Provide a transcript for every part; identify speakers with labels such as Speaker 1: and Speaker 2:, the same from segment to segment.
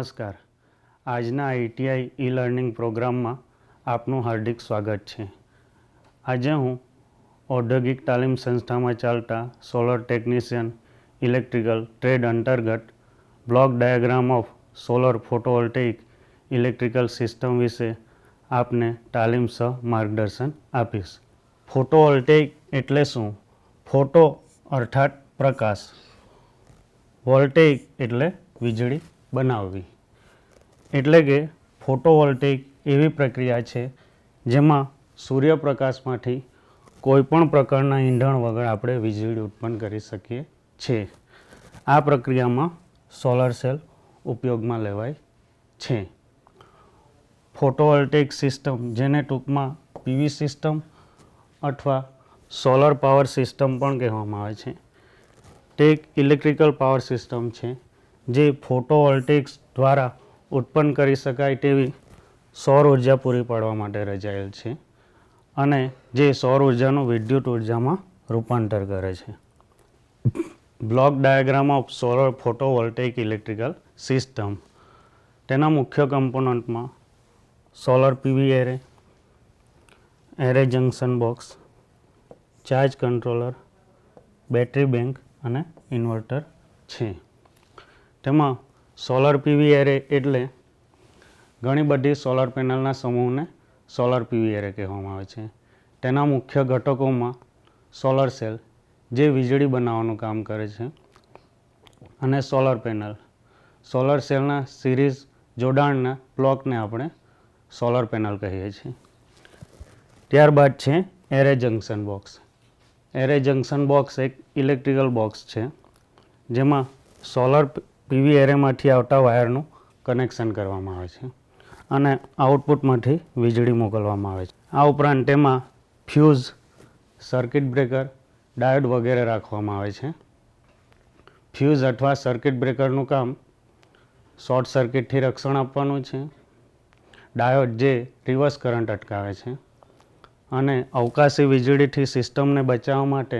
Speaker 1: નમસ્કાર. આજના ITI e-લર્નિંગ પ્રોગ્રામમાં આપનું હાર્દિક સ્વાગત છે. આજે હું ઔદ્યોગિક તાલીમ સંસ્થામાં ચાલતા સોલર ટેકનિશિયન ઇલેક્ટ્રિકલ ટ્રેડ અંતર્ગત block diagram of solar photovoltaic electrical system વિશે આપને તાલીમ સહ માર્ગદર્શન આપીશ. ફોટોવોલ્ટેઇક એટલે શું? ફોટો અર્થાત પ્રકાશ, વોલ્ટેઇક એટલે વીજળી બનાવવી. એટલે કે ફોટોવોલ્ટેઇક એવી પ્રક્રિયા છે જેમાં સૂર્યપ્રકાશમાંથી કોઈપણ પ્રકારના ઈંધણ વગર આપણે વીજળી ઉત્પન્ન કરી શકીએ છીએ. આ પ્રક્રિયામાં સોલર સેલ ઉપયોગમાં લેવાય છે. ફોટોવોલ્ટેઇક સિસ્ટમ, જેને ટૂંકમાં PV સિસ્ટમ અથવા સોલર પાવર સિસ્ટમ પણ કહેવામાં આવે છે, તે એક ઇલેક્ટ્રિકલ પાવર સિસ્ટમ છે જે ફોટોવોલ્ટેઇક્સ દ્વારા ઉત્પન્ન કરી શકાય તેવી સૌર ઉર્જા પૂરી પાડવા માટે રચાયેલ છે અને જે સૌર ઉર્જાનું વિદ્યુત ઉર્જામાં રૂપાંતર કરે છે. Block diagram of solar photovoltaic electrical system. તેના મુખ્ય કમ્પોનન્ટમાં solar PV array, array junction box, charge controller, battery bank અને ઇન્વર્ટર છે. તેમાં સોલર PV એરે એટલે ઘણી બધી સોલર પેનલના સમૂહને સોલર PV એરે કહેવામાં આવે છે. તેના મુખ્ય ઘટકોમાં સોલર સેલ, જે વીજળી બનાવવાનું કામ કરે છે, અને સોલર પેનલ. સોલર સેલના સિરીઝ જોડાણના બ્લોકને આપણે સોલર પેનલ કહીએ છીએ. ત્યારબાદ છે array junction box. Array junction box એક ઇલેક્ટ્રિકલ બોક્સ છે જેમાં સોલર PV એરેમાંથી આવતા વાયરનું કનેક્શન કરવામાં આવે છે અને આઉટપુટમાંથી વીજળી મોકલવામાં આવે છે. આ ઉપરાંત તેમાં ફ્યુઝ, સર્કિટ બ્રેકર, ડાયોડ વગેરે રાખવામાં આવે છે. ફ્યુઝ અથવા સર્કિટ બ્રેકરનું કામ શોર્ટ સર્કિટથી રક્ષણ આપવાનું છે. ડાયોડ જે રિવર્સ કરંટ અટકાવે છે, અને અવકાશી વીજળીથી સિસ્ટમને બચાવવા માટે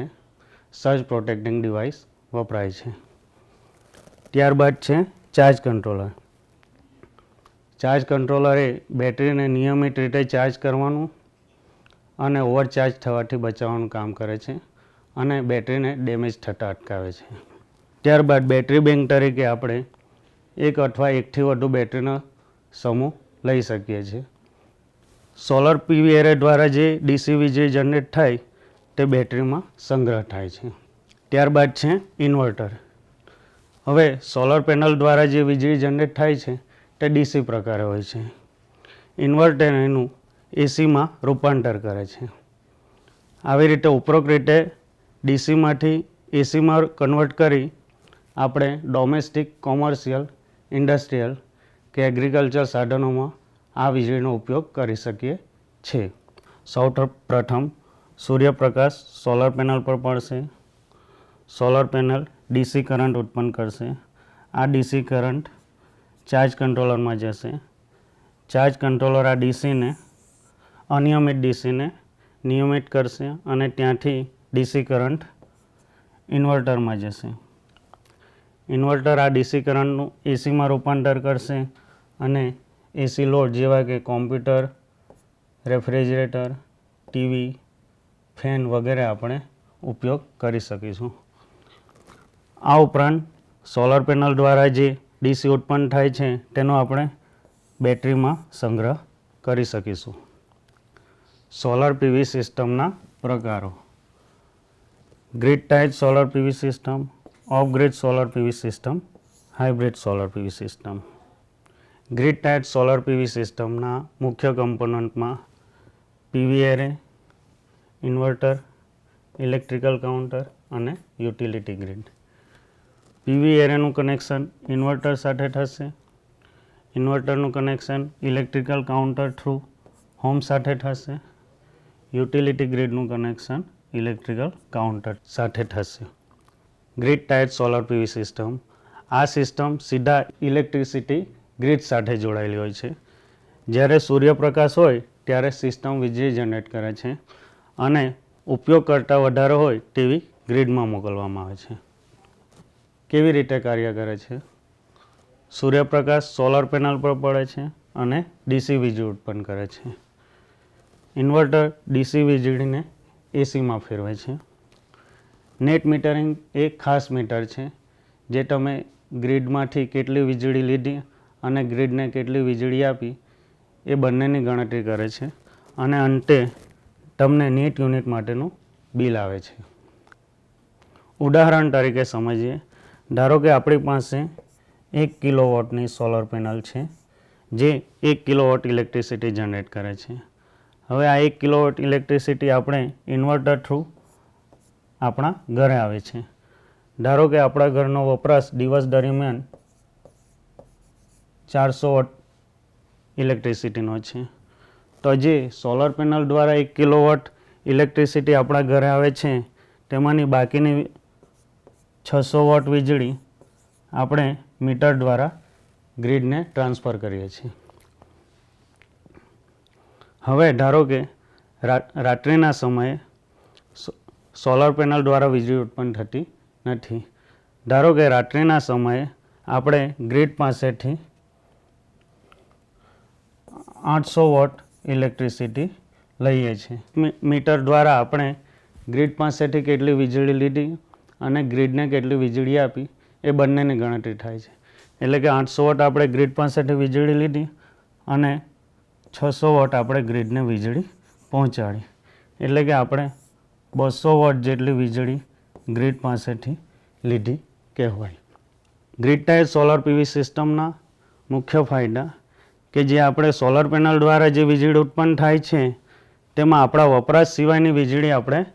Speaker 1: સર્જ પ્રોટેક્ટિંગ ડિવાઇસ વપરાય છે. ત્યારબાદ છે ચાર્જ કંટ્રોલર. ચાર્જ કંટ્રોલર એ બેટરીને નિયમિત રીતે ચાર્જ કરવાનું અને ઓવરચાર્જ થવાથી બચાવવાનું કામ કરે છે અને બેટરીને ડેમેજ થતાં અટકાવે છે. ત્યારબાદ બેટરી બેંક તરીકે આપણે એક અથવા એકથી વધુ બેટરીનો સમૂહ લઈ શકીએ છીએ. સોલર PV એરે દ્વારા જે DC વીજળી જનરેટ થાય તે બેટરીમાં સંગ્રહ થાય છે. ત્યારબાદ છે ઇન્વર્ટર. હવે સોલર પેનલ દ્વારા જે વીજળી જનરેટ થાય છે તે DC પ્રકારે હોય છે. ઇન્વર્ટર એનું ACમાં રૂપાંતર કરે છે. આવી રીતે ઉપરોક્ત રીતે DCમાંથી ACમાં કન્વર્ટ કરી આપણે ડોમેસ્ટિક, કોમર્શિયલ, ઇન્ડસ્ટ્રીયલ કે એગ્રીકલ્ચર સાધનોમાં આ વીજળીનો ઉપયોગ કરી શકીએ છીએ. સૌ પ્રથમ સૂર્યપ્રકાશ સોલર પેનલ પર પડશે. સોલર પેનલ DC કરંટ ઉત્પન્ન કરશે. આ DC કરંટ ચાર્જ કંટ્રોલરમાં જશે. ચાર્જ કંટ્રોલર આ અનિયમિત DCને નિયમિત કરશે અને ત્યાંથી DC કરંટ ઇન્વર્ટરમાં જશે. ઇન્વર્ટર આ DC કરંટનું ACમાં રૂપાંતર કરશે અને AC લોડ જેવા કે કોમ્પ્યુટર, રેફ્રિજરેટર, TV, ફેન વગેરે આપણે ઉપયોગ કરી શકીશું. આ ઉપરાંત સોલર પેનલ દ્વારા જે DC ઉત્પન્ન થાય છે તેનો આપણે બેટરીમાં સંગ્રહ કરી શકીશું. સોલર PV સિસ્ટમના પ્રકારો. Grid tied solar PV system, off grid solar PV system, hybrid solar PV system. Grid tied solar PV સિસ્ટમના મુખ્ય કમ્પોનન્ટમાં PV array, inverter, electrical counter અને યુટિલિટી ગ્રીડ. PV એરેનું કનેક્શન ઇન્વર્ટર સાથે થશે. ઇન્વર્ટરનું connection electrical counter through home સાથે થશે. યુટિલિટી ગ્રીડનું કનેક્શન ઇલેક્ટ્રિકલ કાઉન્ટર સાથે થશે. Grid tied solar PV system. આ સિસ્ટમ સીધા ઇલેક્ટ્રિસિટી ગ્રીડ સાથે જોડાયેલી હોય છે. જ્યારે સૂર્યપ્રકાશ હોય ત્યારે સિસ્ટમ વીજળી જનરેટ કરે છે અને ઉપયોગ કરતાં વધારે હોય તેવી ગ્રીડમાં મોકલવામાં આવે છે. કેવી રીતે કાર્ય કરે છે? સૂર્યપ્રકાશ સોલર પેનલ પર પડે છે અને ડીસી વીજળી ઉત્પન્ન કરે છે. ઇન્વર્ટર ડીસી વીજળીને એસીમાં ફેરવે છે. નેટ મીટરિંગ એક ખાસ મીટર છે જે તમે ગ્રીડમાંથી કેટલી વીજળી લીધી અને ગ્રીડને કેટલી વીજળી આપી એ બંનેની ગણતરી કરે છે અને અંતે તમને નેટ યુનિટ માટેનું બિલ આવે છે. ઉદાહરણ તરીકે સમજીએ. ધારો કે આપણી પાસે 1 કિલોવોટની સોલર પેનલ છે જે 1 કિલોવોટ ઇલેક્ટ્રિસિટી જનરેટ કરે છે. હવે આ 1 કિલોવોટ ઇલેક્ટ્રિસિટી આપણે ઇન્વર્ટર થ્રુ આપણા ઘરે આવે છે. ધારો કે આપણા ઘરનો વપરાશ દિવસ દરમિયાન 400 વોટ ઇલેક્ટ્રિસિટીનો છે. તો જે સોલર પેનલ દ્વારા 1 કિલોવોટ ઇલેક્ટ્રિસિટી આપણા ઘરે આવે છે તેમાંની બાકીની 600 વોટ વીજળી આપણે મીટર દ્વારા ગ્રીડને ટ્રાન્સફર કરીએ છીએ. હવે ધારો કે રાત્રિના સમયે સોલર પેનલ દ્વારા વીજળી ઉત્પન્ન થતી નથી. ધારો કે રાત્રિના સમયે આપણે ગ્રીડ પાસેથી 800 વોટ ઇલેક્ટ્રિસિટી લઈએ છીએ. મીટર દ્વારા આપણે ગ્રીડ પાસેથી કેટલી વીજળી લીધી અને ગ્રીડને કેટલી વીજળી આપી એ બંનેની ગણતરી થાય છે. એટલે કે 800 વોટ આપણે ગ્રીડ પાસેથી વીજળી લીધી અને 600 વોટ આપણે ગ્રીડને વીજળી પહોંચાડી. એટલે કે આપણે 200 વોટ જેટલી વીજળી ગ્રીડ પાસેથી લીધી કહેવાય. ગ્રીડ ટાઈપ સોલર પીવી સિસ્ટમના મુખ્ય ફાયદા કે જે આપણે સોલર પેનલ દ્વારા જે વીજળી ઉત્પન્ન થાય છે તેમાં આપણા વપરાશ સિવાયની વીજળી આપણે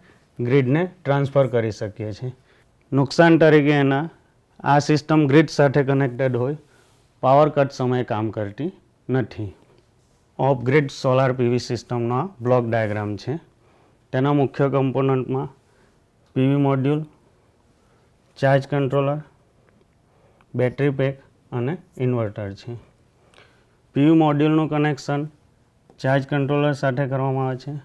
Speaker 1: ગ્રીડને ટ્રાન્સફર કરી શકીએ છીએ. નુકસાન તરીકે એના આ સિસ્ટમ ગ્રીડ સાથે કનેક્ટેડ હોય પાવર કટ સમયે કામ કરતી નથી. ઓફ ગ્રીડ સોલાર પીવી સિસ્ટમનો આ બ્લોક ડાયાગ્રામ છે. તેના મુખ્ય કમ્પોનન્ટમાં PV module, charge controller, battery pack અને ઇન્વર્ટર છે. પીવી મોડ્યુલનું કનેક્શન ચાર્જ કંટ્રોલર સાથે કરવામાં આવે છે.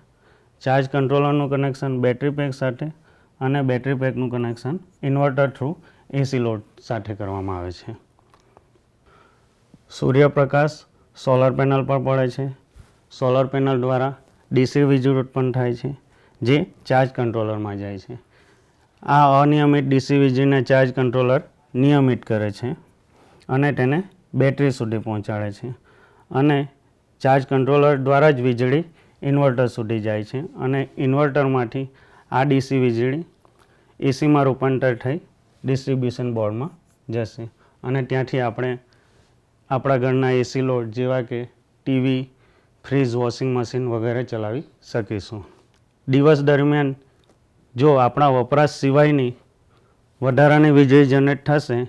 Speaker 1: ચાર્જ કંટ્રોલરનું કનેક્શન બેટરી પેક સાથે અને બેટરી પેકનું connection inverter through AC load સાથે કરવામાં આવે છે. સૂર્યપ્રકાશ સોલર પેનલ પર પડે છે. સોલર પેનલ દ્વારા ડીસી વીજળી ઉત્પન્ન થાય છે જે ચાર્જ કંટ્રોલરમાં જાય છે. આ અનિયમિત ડીસી વીજળીને ચાર્જ કંટ્રોલર નિયમિત કરે છે અને તેને બેટરી સુધી પહોંચાડે છે અને ચાર્જ કંટ્રોલર દ્વારા જ વીજળી ઇન્વર્ટર સુધી જાય છે અને ઇન્વર્ટરમાંથી આ ડીસી વીજળી એસીમાં રૂપાંતર થઈ ડિસ્ટ્રીબ્યુશન બોર્ડમાં જશે અને ત્યાંથી આપણે આપણા ઘરના એસી લોડ જેવા કે ટીવી, ફ્રીજ, વોશિંગ મશીન વગેરે ચલાવી શકીશું. દિવસ દરમિયાન જો આપણા વપરાશ સિવાયની વધારાની વીજળી જનરેટ થશે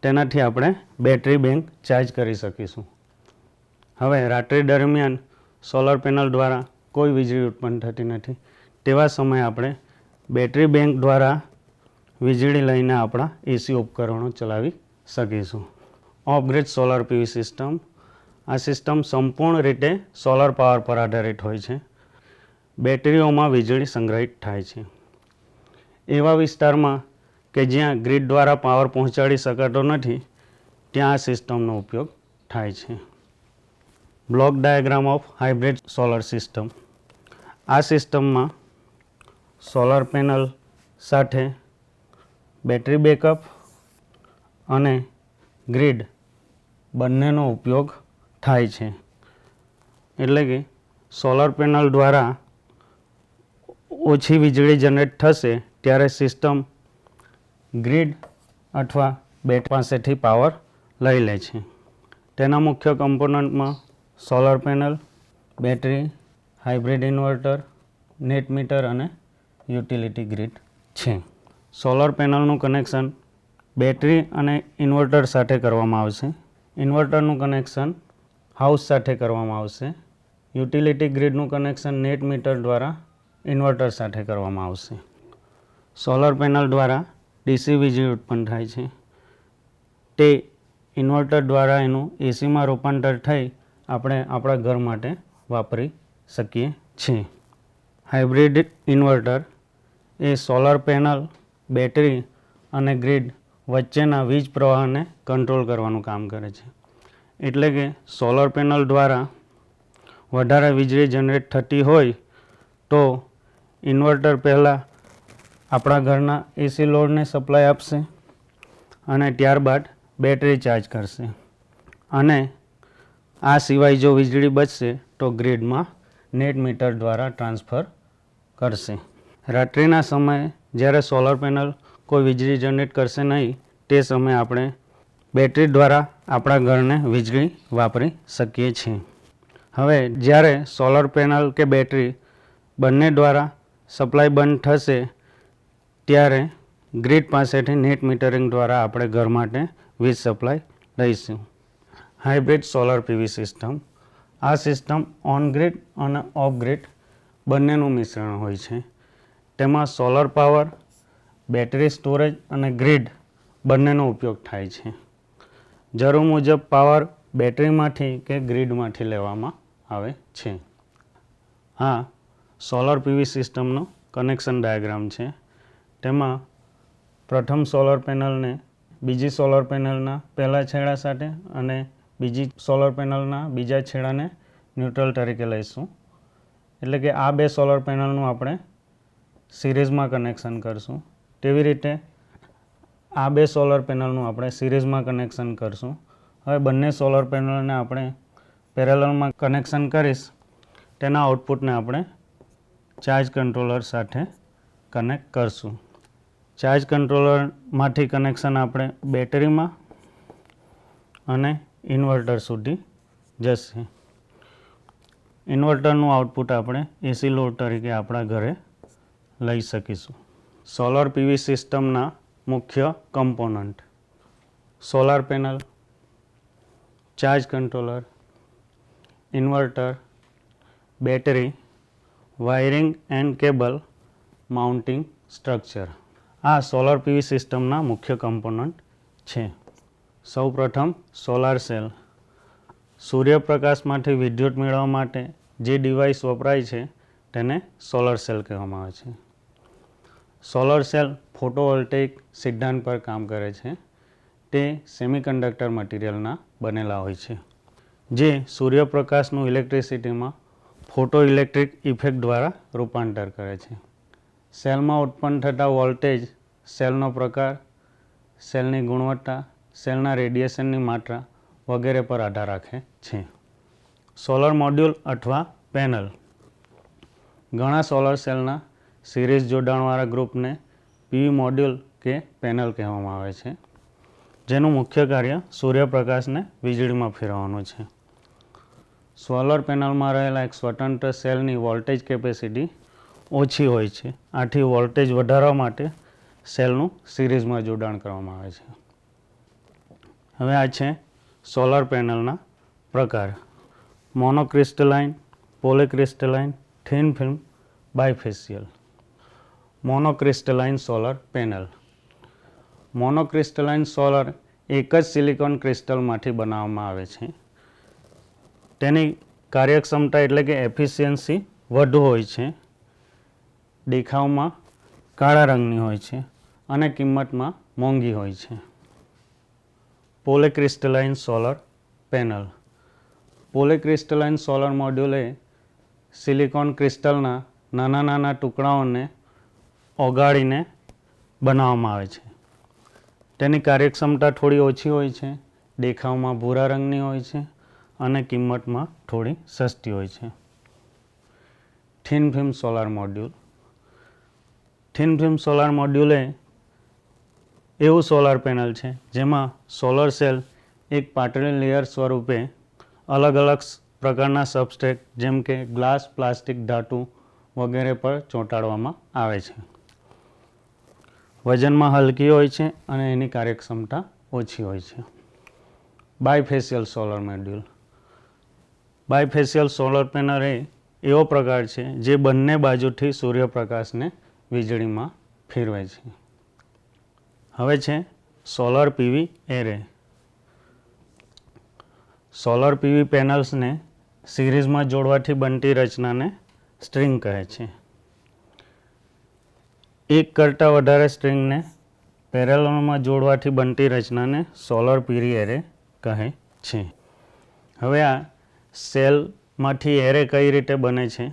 Speaker 1: તેનાથી આપણે બેટરી બેંક ચાર્જ કરી શકીશું. હવે રાત્રિ દરમિયાન સોલર પેનલ દ્વારા કોઈ વીજળી ઉત્પન્ન થતી નથી. તેવા સમયે આપણે બેટરી બેંક દ્વારા વીજળી લઈને આપણા એસી ઉપકરણો ચલાવી શકીશું. Of-grid solar PV system. આ સિસ્ટમ સંપૂર્ણ રીતે સોલર પાવર પર આધારિત હોય છે. બેટરીઓમાં વીજળી સંગ્રહિત થાય છે. એવા વિસ્તારમાં કે જ્યાં ગ્રીડ દ્વારા પાવર પહોંચાડી શકાતો નથી ત્યાં આ સિસ્ટમનો ઉપયોગ થાય છે. Block diagram of hybrid solar system. આ સિસ્ટમમાં સોલર પેનલ સાથે બેટરી બેકઅપ અને ગ્રીડ બંનેનો ઉપયોગ થાય છે. એટલે કે સોલર પેનલ દ્વારા ઓછી વીજળી જનરેટ થશે ત્યારે સિસ્ટમ ગ્રીડ અથવા બેટરી પાસેથી પાવર લઈ લે છે. તેના મુખ્ય કમ્પોનન્ટમાં solar panel, battery, hybrid inverter, net meter અને યુટિલિટી ગ્રીડ છે. સોલર પેનલનું કનેક્શન બેટરી અને ઇન્વર્ટર સાથે કરવામાં આવશે. ઇન્વર્ટરનું કનેક્શન હાઉસ સાથે કરવામાં આવશે. યુટિલિટી ગ્રીડનું કનેક્શન નેટ મીટર દ્વારા ઇન્વર્ટર સાથે કરવામાં આવશે. સોલર પેનલ દ્વારા ડીસી વીજળી ઉત્પન્ન થાય છે. તે ઇન્વર્ટર દ્વારા એનું એસીમાં રૂપાંતર થઈ આપણે આપણા ઘર માટે વાપરી શકીએ છીએ. હાઇબ્રિડ ઇન્વર્ટર એ સોલર પેનલ, બેટરી અને ગ્રીડ વચ્ચેના વીજ પ્રવાહને કંટ્રોલ કરવાનું કામ કરે છે. એટલે કે સોલર પેનલ દ્વારા વધારે વીજળી જનરેટ થતી હોય તો ઇન્વર્ટર પહેલાં આપણા ઘરના એસી લોડને સપ્લાય આપશે અને ત્યારબાદ બેટરી ચાર્જ કરશે અને આ સિવાય જો વીજળી બચશે તો ગ્રીડમાં નેટ મીટર દ્વારા ટ્રાન્સફર કરશે. રાત્રિના સમયે જ્યારે સોલર પેનલ કોઈ વીજળી જનરેટ કરશે નહીં તે સમયે આપણે બેટરી દ્વારા આપણા ઘરને વીજળી વાપરી શકીએ છીએ. હવે જ્યારે સોલર પેનલ કે બેટરી બંને દ્વારા સપ્લાય બંધ થશે ત્યારે ગ્રીડ પાસેથી નેટ મીટરિંગ દ્વારા આપણે ઘર માટે વીજ સપ્લાય લઈશું. Hybrid solar PV system. આ સિસ્ટમ ઓન ગ્રીડ અને ઓફ ગ્રીડ બંનેનું મિશ્રણ હોય છે. તેમાં સોલર પાવર, બેટરી સ્ટોરેજ અને ગ્રીડ બંનેનો ઉપયોગ થાય છે. જરૂર મુજબ પાવર બેટરીમાંથી કે ગ્રીડમાંથી લેવામાં આવે છે. આ સોલર પીવી સિસ્ટમનો કનેક્શન ડાયાગ્રામ છે. તેમાં પ્રથમ સોલર પેનલને બીજી સોલર પેનલના પહેલા છેડા સાથે અને બીજી સોલર પેનલના બીજા છેડાને ન્યુટ્રલ તરીકે લઈશું. એટલે કે આ બે સોલર પેનલનું આપણે સિરીઝમાં કનેક્શન કરશું. તેવી રીતે આ બે સોલર પેનલનું આપણે સિરીઝમાં કનેક્શન કરશું. હવે બંને સોલર પેનલને આપણે પેરેલલમાં કનેક્શન કરીશ. તેના આઉટપુટને આપણે ચાર્જ કંટ્રોલર સાથે કનેક્ટ કરશું. ચાર્જ કંટ્રોલરમાંથી કનેક્શન આપણે બેટરીમાં અને ઇન્વર્ટર સુધી જશે. ઇન્વર્ટરનું આઉટપુટ આપણે એસી લોડ તરીકે આપણા ઘરે લઈ શકીશું. સોલર પીવી સિસ્ટમના મુખ્ય component: solar panel, charge controller, inverter, battery, wiring and cable, mounting structure. આ સોલર પીવી સિસ્ટમના મુખ્ય કમ્પોનન્ટ છે. સૌપ્રથમ સોલાર સેલ. સૂર્યપ્રકાશમાંથી વિદ્યુત મેળવવા માટે જે ડિવાઇસ વપરાય છે તેને સોલર સેલ કહેવામાં આવે છે. સોલર સેલ ફોટોવોલ્ટેઇક સિદ્ધાંત પર કામ કરે છે. તે સેમિકન્ડક્ટર મટીરિયલના બનેલા હોય છે જે સૂર્યપ્રકાશનું ઇલેક્ટ્રિસિટીમાં ફોટો ઇલેક્ટ્રિક ઇફેક્ટ દ્વારા રૂપાંતર કરે છે. સેલમાં ઉત્પન્ન થતા વોલ્ટેજ સેલનો પ્રકાર, સેલની ગુણવત્તા, સેલના રેડિયેશનની માત્રા વગેરે પર આધાર રાખે છે. સોલર મોડ્યુલ અથવા પેનલ. ઘણા સોલર સેલના સિરીઝ જોડાણવાળા ગ્રુપને પીવી મોડ્યુલ કે પેનલ કહેવામાં આવે છે, જેનું મુખ્ય કાર્ય સૂર્યપ્રકાશને વીજળીમાં ફેરવવાનું છે. સોલર પેનલમાં રહેલા એક સ્વતંત્ર સેલની વોલ્ટેજ કેપેસિટી ઓછી હોય છે. આથી વોલ્ટેજ વધારવા માટે સેલનું સિરીઝમાં જોડાણ કરવામાં આવે છે. હવે આ છે સોલર પેનલના પ્રકાર: monocrystalline, polycrystalline, thin film, bifacial. Monocrystalline solar panel. Monocrystalline solar એક જ સિલિકોન ક્રિસ્ટલમાંથી બનાવવામાં આવે છે. તેની કાર્યક્ષમતા એટલે કે એફિશિયન્સી વધુ હોય છે, દેખાવમાં કાળા રંગની હોય છે અને કિંમતમાં મોંઘી હોય છે. Polycrystalline solar panel. Polycrystalline solar module એ સિલિકોન ક્રિસ્ટલના નાના નાના ટુકડાઓને ઓગાળીને બનાવવામાં આવે છે. તેની કાર્યક્ષમતા થોડી ઓછી હોય છે, દેખાવમાં ભૂરા રંગની હોય છે અને કિંમતમાં થોડી સસ્તી હોય છે. Thin film solar module. Thin film solar module એ એવું સોલાર પેનલ છે જેમાં સોલર સેલ એક પાતળી લેયર સ્વરૂપે અલગ અલગ પ્રકારના સબસ્ટ્રેટ જેમ કે ગ્લાસ, પ્લાસ્ટિક, ધાતુ વગેરે પર ચોંટાડવામાં આવે છે. વજનમાં હલકી હોય છે અને એની કાર્યક્ષમતા ઓછી હોય છે. Bifacial solar module. Bifacial solar panel એ એવો પ્રકાર છે જે બંને બાજુથી સૂર્યપ્રકાશને વીજળીમાં ફેરવે છે. હવે છે solar PV array. Solar PV પેનલ્સને સિરીઝમાં જોડવાથી બનતી રચનાને સ્ટ્રિંગ કહે છે. એક કરતાં વધારે સ્ટ્રિંગને પેરેલલમાં જોડવાથી બનતી રચનાને સોલર પીવી એરે કહે છે. હવે આ સેલમાંથી એરે કઈ રીતે બને છે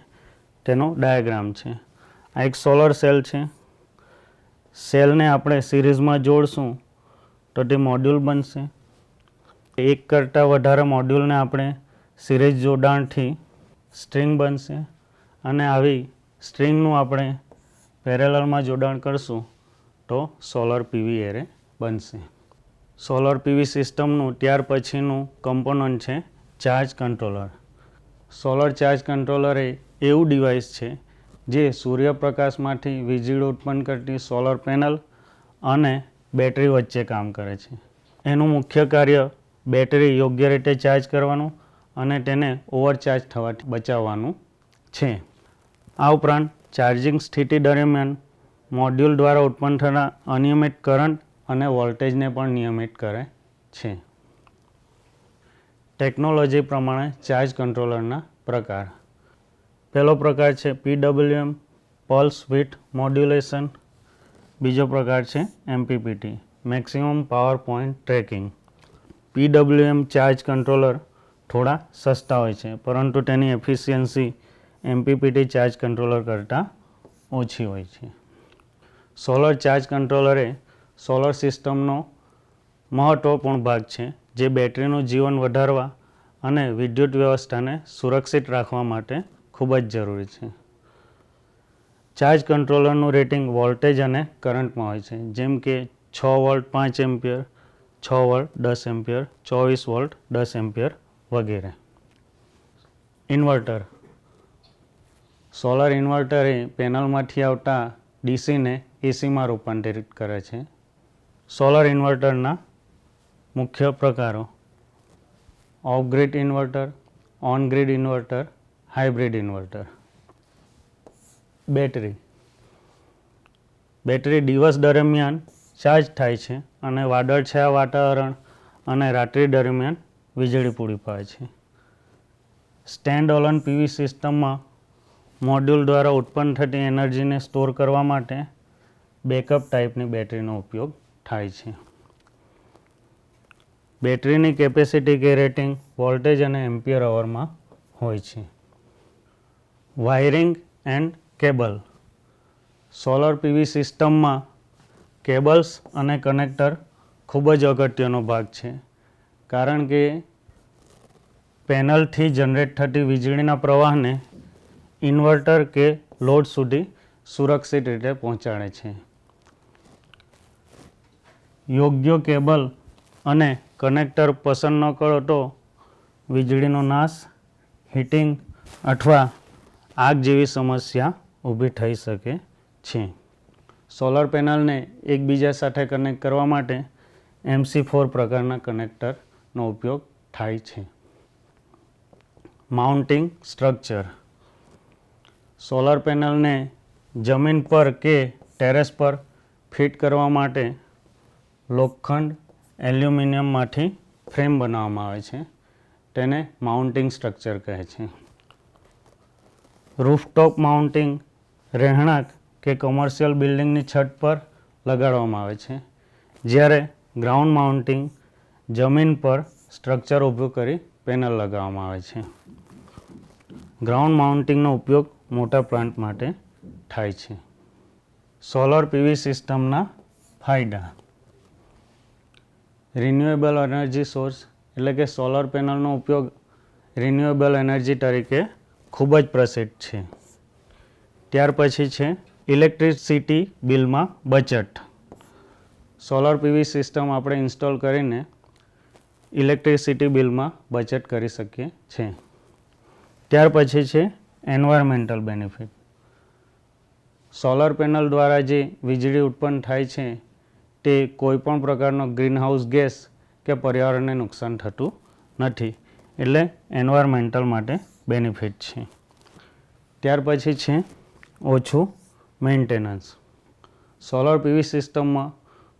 Speaker 1: તેનો ડાયાગ્રામ છે. આ એક સોલર સેલ છે. સેલને આપણે સિરીઝમાં જોડશું તો તે મોડ્યુલ બનશે. એક કરતાં વધારે મોડ્યુલને આપણે સિરીઝ જોડાણથી સ્ટ્રિંગ બનશે અને આવી સ્ટ્રિંગનું આપણે પેરેલલમાં જોડાણ કરશું તો સોલર પીવી એરે બનશે. સોલર પીવી સિસ્ટમનું ત્યાર પછીનું કમ્પોનન્ટ છે charge controller. Solar charge controller એ એવું ડિવાઇસ છે જે સૂર્યપ્રકાશમાંથી વીજળી ઉત્પન્ન કરતી સોલર પેનલ અને બેટરી વચ્ચે કામ કરે છે. એનું મુખ્ય કાર્ય બેટરી યોગ્ય રીતે ચાર્જ કરવાનું અને તેને ઓવરચાર્જ થવાથી બચાવવાનું છે. આ ઉપરાંત ચાર્જિંગ સ્થિતિ દરમિયાન મોડ્યુલ દ્વારા ઉત્પન્ન થતા અનિયમિત કરંટ અને વોલ્ટેજને પણ નિયમિત કરે છે. ટેકનોલોજી પ્રમાણે ચાર્જ કંટ્રોલરના પ્રકાર. પહેલો પ્રકાર છે PWM પલ્સ વિડ્થ મોડ્યુલેશન. બીજો પ્રકાર છે MPPT maximum power point tracking. PWM charge controller થોડા સસ્તા હોય છે પરંતુ તેની એફિશિયન્સી MPPT ચાર્જ કંટ્રોલર કરતાં ઓછી હોય છે. સોલર ચાર્જ કંટ્રોલર એ સોલર સિસ્ટમનો મહત્વપૂર્ણ ભાગ છે જે બેટરીનું જીવન વધારવા અને વિદ્યુત વ્યવસ્થાને સુરક્ષિત રાખવા માટે ખૂબ જ જરૂરી છે. ચાર્જ કંટ્રોલરનું રેટિંગ વોલ્ટેજ અને કરંટમાં હોય છે, જેમ કે 6 volt 5 ampere, 6 volt 10 ampere, 24 volt 10 ampere વગેરે. ઇન્વર્ટર. સોલર ઇન્વર્ટર એ પેનલમાંથી આવતા ડીસીને એસીમાં રૂપાંતરિત કરે છે. સોલર ઇન્વર્ટરના મુખ્ય પ્રકારો: of grid inverter, on grid inverter, hybrid inverter. Battery. Battery દિવસ દરમિયાન ચાર્જ થાય છે અને વાદળછાયા વાતાવરણ અને રાત્રિ દરમિયાન વીજળી પૂરી પાડે છે. સ્ટેન્ડ અલોન પીવી સિસ્ટમમાં મોડ્યુલ દ્વારા ઉત્પન્ન થતી એનર્જીને સ્ટોર કરવા માટે બેકઅપ ટાઈપની બેટરીનો ઉપયોગ થાય છે. બેટરીની કેપેસિટી કે રેટિંગ વોલ્ટેજ અને એમ્પિયર અવરમાં હોય છે. Wiring and cable. Solar PV સિસ્ટમમાં કેબલ્સ અને કનેક્ટર ખૂબ જ અગત્યનો ભાગ છે, કારણ કે પેનલથી જનરેટ થતી વીજળીના પ્રવાહને ઇન્વર્ટર કે લોડ સુધી સુરક્ષિત રીતે પહોંચાડે છે. યોગ્ય કેબલ અને કનેક્ટર પસંદ ન કરો તો વીજળીનો નાશ, હીટિંગ અથવા આગ જેવી સમસ્યા ઊભી થઈ શકે છે. સોલર પેનલને એકબીજા સાથે કનેક્ટ કરવા માટે MC4 પ્રકારના કનેક્ટરનો ઉપયોગ થાય છે. Mounting structure. સોલર પેનલને જમીન પર કે ટેરેસ પર ફિટ કરવા માટે લોખંડ, એલ્યુમિનિયમમાંથી ફ્રેમ બનાવવામાં આવે છે. તેને માઉન્ટિંગ સ્ટ્રક્ચર કહે છે. રૂફટોપ માઉન્ટિંગ રહેણાંક કે કોમર્શિયલ બિલ્ડિંગની છત પર લગાડવામાં આવે છે, જ્યારે ગ્રાઉન્ડ માઉન્ટિંગ જમીન પર સ્ટ્રક્ચર ઊભું કરી પેનલ લગાવવામાં આવે છે. ગ્રાઉન્ડ માઉન્ટિંગનો ઉપયોગ મોટા પ્લાન્ટ માટે થાય છે. સોલર પીવી સિસ્ટમના ફાયદા. રિન્યુએબલ એનર્જી સોર્સ એટલે કે સોલર પેનલનો ઉપયોગ રિન્યુએબલ એનર્જી તરીકે ખૂબ જ પ્રસિદ્ધ છે. ત્યાર પછી છે ઇલેક્ટ્રિસિટી બિલમાં બચત. સોલર પીવી સિસ્ટમ આપણે ઇન્સ્ટોલ કરીને ઇલેક્ટ્રિસિટી બિલમાં બચત કરી શકીએ છીએ. ત્યાર પછી છે એન્વાયરમેન્ટલ બેનિફિટ. સોલર પેનલ દ્વારા જે વીજળી ઉત્પન્ન થાય છે તે કોઈપણ પ્રકારનો ગ્રીનહાઉસ ગેસ કે પર્યાવરણને નુકસાન થતું નથી, એટલે એન્વાયરમેન્ટલ માટે બેનિફિટ છે. ત્યાર પછી છે ઓછું મેન્ટેનન્સ. સોલર પીવી સિસ્ટમમાં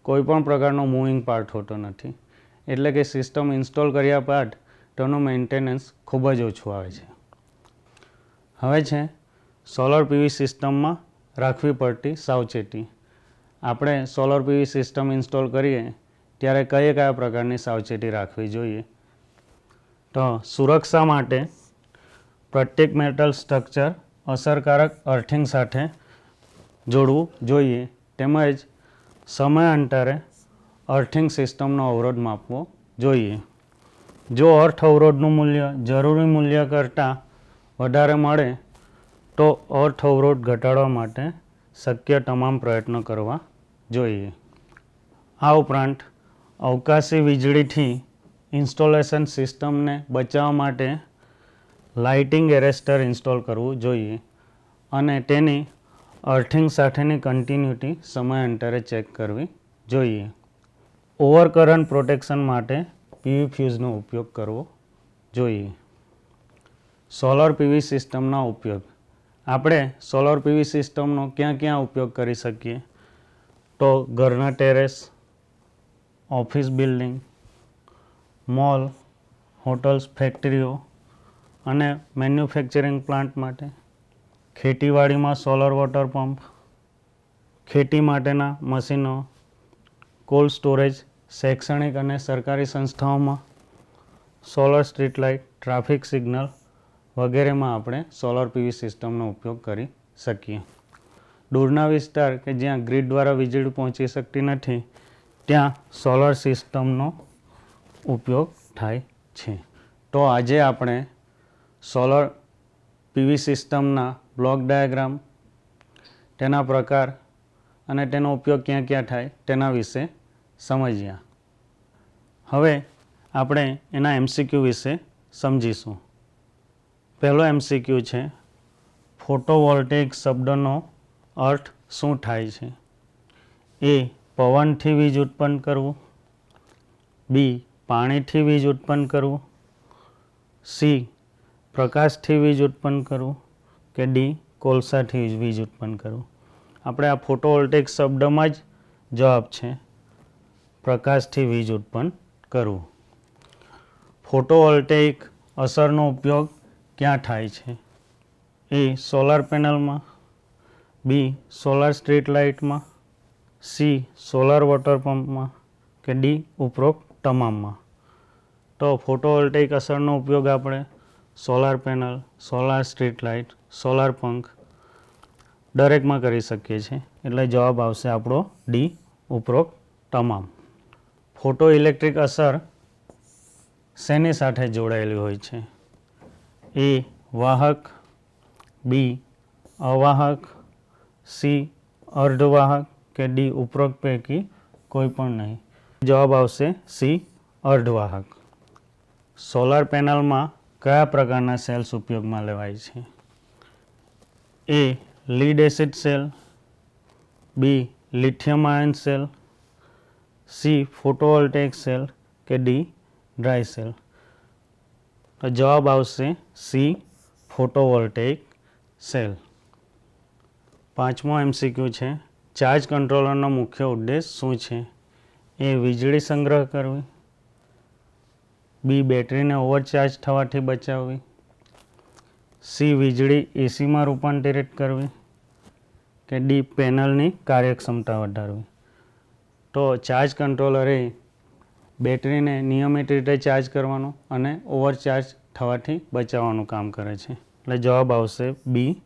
Speaker 1: કોઈપણ પ્રકારનો મૂવિંગ પાર્ટ હોતો નથી, એટલે કે સિસ્ટમ ઇન્સ્ટોલ કર્યા બાદ તેનું મેન્ટેનન્સ ખૂબ જ ઓછું આવે છે. હવે છે સોલર પીવી સિસ્ટમમાં રાખવી પડતી સાવચેતી. આપણે સોલર પીવી સિસ્ટમ ઇન્સ્ટોલ કરીએ ત્યારે કયા પ્રકારની સાવચેતી રાખવી જોઈએ? તો સુરક્ષા માટે પ્રત્યેક મેટલ સ્ટ્રક્ચર અસરકારક અર્થિંગ સાથે જોડવું જોઈએ, તેમજ સમયાંતરે અર્થિંગ સિસ્ટમનો અવરોધ માપવો જોઈએ. જો અર્થ અવરોધનું મૂલ્ય જરૂરી મૂલ્ય કરતાં વધારે મળે તો અર્થ અવરોધ ઘટાડવા માટે શક્ય તમામ પ્રયત્નો કરવા જોઈએ. આ ઉપરાંત અવકાશી વીજળીથી ઇન્સ્ટોલેશન સિસ્ટમને બચાવવા માટે લાઇટિંગ એરેસ્ટર ઇન્સ્ટોલ કરવું જોઈએ અને તેની અર્થિંગ સાથેની કન્ટિન્યુટી સમયાંતરે ચેક કરવી જોઈએ. ઓવરકરન્ટ પ્રોટેક્શન માટે પીવી ફ્યુઝનો ઉપયોગ કરવો જોઈએ. સોલર પીવી સિસ્ટમના ઉપયોગ. આપણે સોલર પીવી સિસ્ટમનો ક્યાં ઉપયોગ કરી શકીએ? તો ઘરના terrace, office building, mall, hotels, ફેક્ટરીઓ અને મેન્યુફેક્ચરિંગ પ્લાન્ટ માટે, ખેતીવાડીમાં સોલર વોટર પંપ, ખેતી માટેના મશીનો, કોલ્ડ સ્ટોરેજ, શૈક્ષણિક અને સરકારી સંસ્થાઓમાં, solar street light, traffic signal વગેરેમાં આપણે સોલર પીવી સિસ્ટમનો ઉપયોગ કરી શકીએ. દૂરના વિસ્તાર કે જ્યાં ગ્રીડ દ્વારા વીજળી પહોંચી શકતી નથી ત્યાં સોલર સિસ્ટમનો ઉપયોગ થાય છે. તો આજે આપણે સોલર પીવી સિસ્ટમના બ્લોક ડાયાગ્રામ, તેના પ્રકાર અને તેનો ઉપયોગ ક્યાં થાય તેના વિશે સમજ્યા. હવે આપણે એના MCQ વિશે સમજીશું. પહેલો MCQ છે, ફોટોવોલ્ટેઇક શબ્દનો અર્થ શું થાય છે? એ. પવનથી વીજ ઉત્પન્ન કરવું. બી. પાણીથી વીજ ઉત્પન્ન કરવું. સી. પ્રકાશથી વીજ ઉત્પન્ન કરવું કે ડી. કોલસાથી વીજ ઉત્પન્ન કરવું. આપણે આ ફોટોવોલ્ટેઇક શબ્દમાં જ જવાબ છે, પ્રકાશથી વીજ ઉત્પન્ન કરવું. ફોટોવોલ્ટેઇક અસરનો ઉપયોગ ક્યાં થાય છે? એ. સોલાર પેનલમાં. બી. સોલાર સ્ટ્રીટ લાઇટમાં. સી. સોલાર વોટર પંપમાં કે ડી. ઉપરોક્ત તમામમાં. તો ફોટોવોલ્ટેઇક અસરનો ઉપયોગ આપણે solar panel, solar street light, solar પંખ દરેકમાં કરી શકીએ છીએ. એટલે જવાબ આવશે આપણો ડી. ઉપરોક્ત તમામ. ફોટો ઇલેક્ટ્રિક અસર શેની સાથે જોડાયેલી હોય છે? એ. વાહક. બી. અવાહક. સી. અર્ધવાહક કે ડી. ઉપરોક્ત પૈકી કોઈ પણ નહીં. જવાબ આવશે સી. અર્ધવાહક. સોલાર પેનલમાં કયા પ્રકારના સેલ્સ ઉપયોગમાં લેવાય છે? A. Lead acid cell. B. Lithium ion cell. C. Photovoltaic cell D dry. Cell સેલ. તો જવાબ આવશે સી. Photovoltaic cell. પાંચમો MCQ છે, ચાર્જ કંટ્રોલરનો મુખ્ય ઉદ્દેશ શું છે? એ. વીજળી સંગ્રહ કરવી. બી. બેટરીને ઓવરચાર્જ થવાથી બચાવવી. સી. વીજળી એસીમાં રૂપાંતરિત કરવી કે ડી. પેનલની કાર્યક્ષમતા વધારવી. તો ચાર્જ કંટ્રોલર એ બેટરીને નિયમિત રીતે ચાર્જ કરવાનું અને ઓવરચાર્જ થવાથી બચાવવાનું કામ કરે છે. એટલે જવાબ આવશે બી.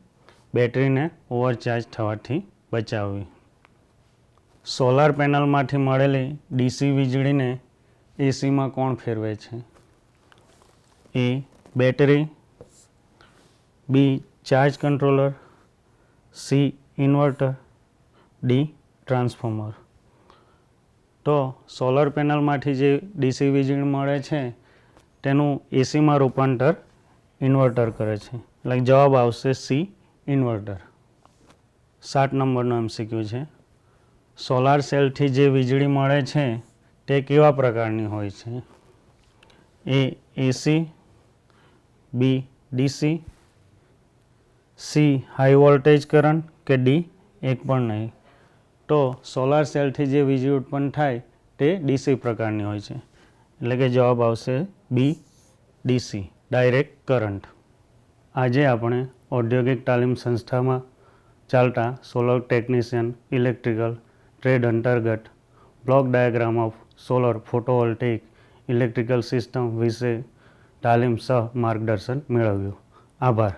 Speaker 1: બેટરીને ઓવરચાર્જ થવાથી બચાવવી. સોલાર પેનલમાંથી મળેલી DC વીજળીને એસીમાં કોણ ફેરવે છે? A. Battery. B. Charge controller. C. Inverter. D. Transformer. તો સોલર પેનલમાંથી જે DC વીજળી મળે છે તેનું એસીમાં રૂપાંતર ઇન્વર્ટર કરે છે. એટલે જવાબ આવશે સી. ઇન્વર્ટર. 7 નંબરનો MCQ છે, સોલાર સેલથી જે વીજળી મળે છે તે કેવા પ્રકારની હોય છે? એ. એસી. બી. DC. C. High voltage current કે ડી. એક પણ નહીં. તો સોલાર સેલથી જે વીજળી ઉત્પન્ન થાય તે DC પ્રકારની હોય છે. એટલે કે જવાબ આવશે બી. DC, direct current. આજે આપણે ઔદ્યોગિક તાલીમ સંસ્થામાં ચાલતા સોલર ટેકનિશિયન, ઇલેક્ટ્રિકલ, ટ્રેડ અંતર્ગત block diagram of solar photovoltaic electrical system વિશે તાલીમ સહ માર્ગદર્શન મેળવ્યું. આભાર.